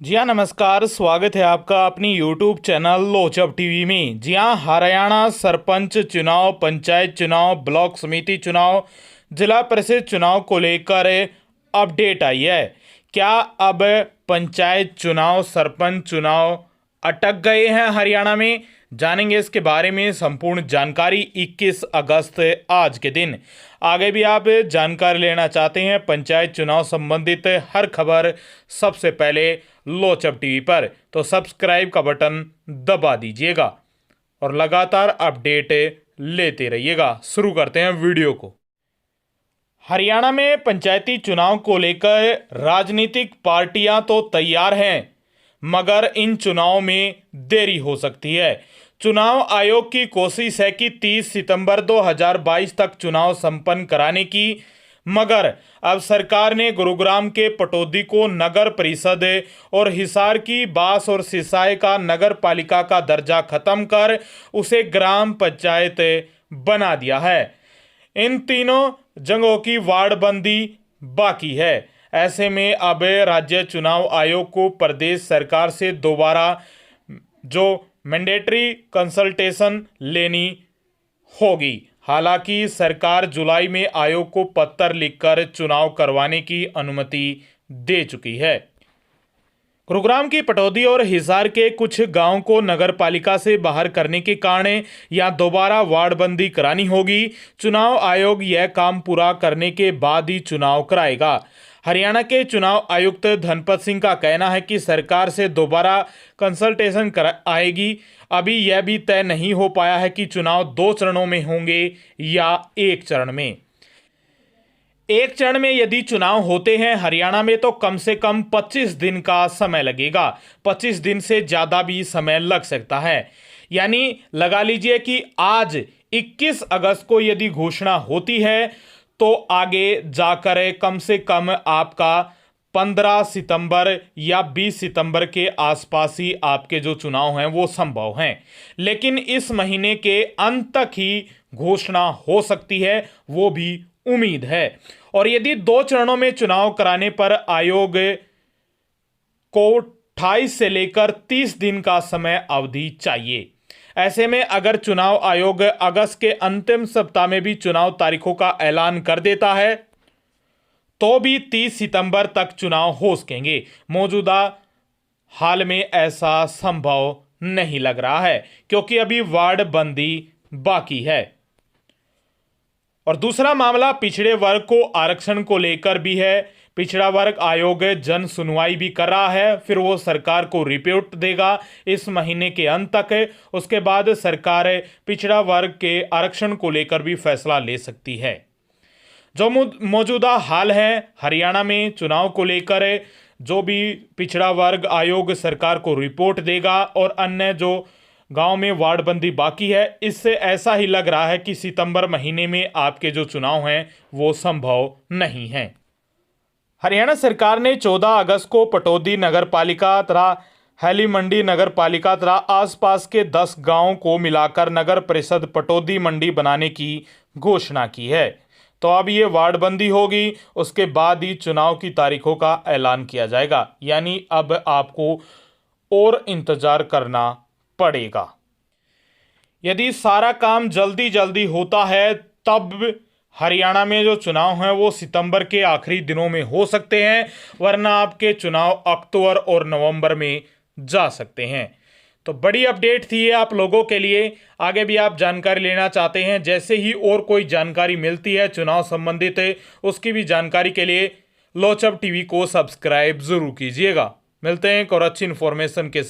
जी हाँ, नमस्कार। स्वागत है आपका अपनी यूट्यूब चैनल लोचब टीवी में। जी हाँ, हरियाणा सरपंच चुनाव, पंचायत चुनाव, ब्लॉक समिति चुनाव, जिला परिषद चुनाव को लेकर अपडेट आई है। क्या अब पंचायत चुनाव, सरपंच चुनाव अटक गए हैं हरियाणा में? जानेंगे इसके बारे में संपूर्ण जानकारी 21 अगस्त आज के दिन। आगे भी आप जानकारी लेना चाहते हैं पंचायत चुनाव संबंधित हर खबर सबसे पहले लोचब टीवी पर, तो सब्सक्राइब का बटन दबा दीजिएगा और लगातार अपडेट लेते रहिएगा। शुरू करते हैं वीडियो को। हरियाणा में पंचायती चुनाव को लेकर राजनीतिक पार्टियां तो तैयार हैं, मगर इन चुनाव में देरी हो सकती है। चुनाव आयोग की कोशिश है कि 30 सितंबर 2022 तक चुनाव संपन्न कराने की, मगर अब सरकार ने गुरुग्राम के पटौदी को नगर परिषद और हिसार की बास और सिसाई का नगर पालिका का दर्जा खत्म कर उसे ग्राम पंचायत बना दिया है। इन तीनों जगहों की वार्डबंदी बाकी है। ऐसे में अब राज्य चुनाव आयोग को प्रदेश सरकार से दोबारा जो मैंडेटरी कंसल्टेशन लेनी होगी। हालांकि सरकार जुलाई में आयोग को पत्र लिखकर चुनाव करवाने की अनुमति दे चुकी है। गुरुग्राम की पटौदी और हिसार के कुछ गांवों को नगर पालिका से बाहर करने के कारण या दोबारा वार्डबंदी करानी होगी। चुनाव आयोग यह काम पूरा करने के बाद ही चुनाव कराएगा। हरियाणा के चुनाव आयुक्त धनपत सिंह का कहना है कि सरकार से दोबारा कंसल्टेशन आएगी। अभी यह भी तय नहीं हो पाया है कि चुनाव 2 चरणों में होंगे या 1 चरण में। 1 चरण में यदि चुनाव होते हैं हरियाणा में तो कम से कम 25 दिन का समय लगेगा। 25 दिन से ज़्यादा भी समय लग सकता है। यानी लगा लीजिए कि आज 21 अगस्त को यदि घोषणा होती है तो आगे जाकर कम से कम आपका 15 सितंबर या 20 सितंबर के आसपास ही आपके जो चुनाव हैं वो संभव हैं। लेकिन इस महीने के अंत तक ही घोषणा हो सकती है, वो भी उम्मीद है। और यदि 2 चरणों में चुनाव कराने पर आयोग को 28 से लेकर 30 दिन का समय अवधि चाहिए। ऐसे में अगर चुनाव आयोग अगस्त के अंतिम सप्ताह में भी चुनाव तारीखों का ऐलान कर देता है तो भी 30 सितंबर तक चुनाव हो सकेंगे। मौजूदा हाल में ऐसा संभव नहीं लग रहा है क्योंकि अभी वार्ड बंदी बाकी है। और दूसरा मामला पिछड़े वर्ग को आरक्षण को लेकर भी है। पिछड़ा वर्ग आयोग जन सुनवाई भी कर रहा है, फिर वो सरकार को रिपोर्ट देगा इस महीने के अंत तक। उसके बाद सरकार पिछड़ा वर्ग के आरक्षण को लेकर भी फैसला ले सकती है। जो मौजूदा हाल है हरियाणा में चुनाव को लेकर, जो भी पिछड़ा वर्ग आयोग सरकार को रिपोर्ट देगा और अन्य जो गांव में वार्डबंदी बाकी है, इससे ऐसा ही लग रहा है कि सितंबर महीने में आपके जो चुनाव हैं वो संभव नहीं हैं। हरियाणा सरकार ने 14 अगस्त को पटौदी नगर पालिका तथा हैली मंडी नगर पालिका तथा आसपास के 10 गांवों को मिलाकर नगर परिषद पटौदी मंडी बनाने की घोषणा की है। तो अब ये वार्डबंदी होगी, उसके बाद ही चुनाव की तारीखों का ऐलान किया जाएगा। यानी अब आपको और इंतजार करना पड़ेगा। यदि सारा काम जल्दी जल्दी होता है तब हरियाणा में जो चुनाव हैं वो सितंबर के आखिरी दिनों में हो सकते हैं, वरना आपके चुनाव अक्टूबर और नवंबर में जा सकते हैं। तो बड़ी अपडेट थी ये आप लोगों के लिए। आगे भी आप जानकारी लेना चाहते हैं, जैसे ही और कोई जानकारी मिलती है चुनाव संबंधित उसकी भी जानकारी के लिए लोचब टीवी को सब्सक्राइब जरूर कीजिएगा। मिलते हैं एक और अच्छी इन्फॉर्मेशन के साथ।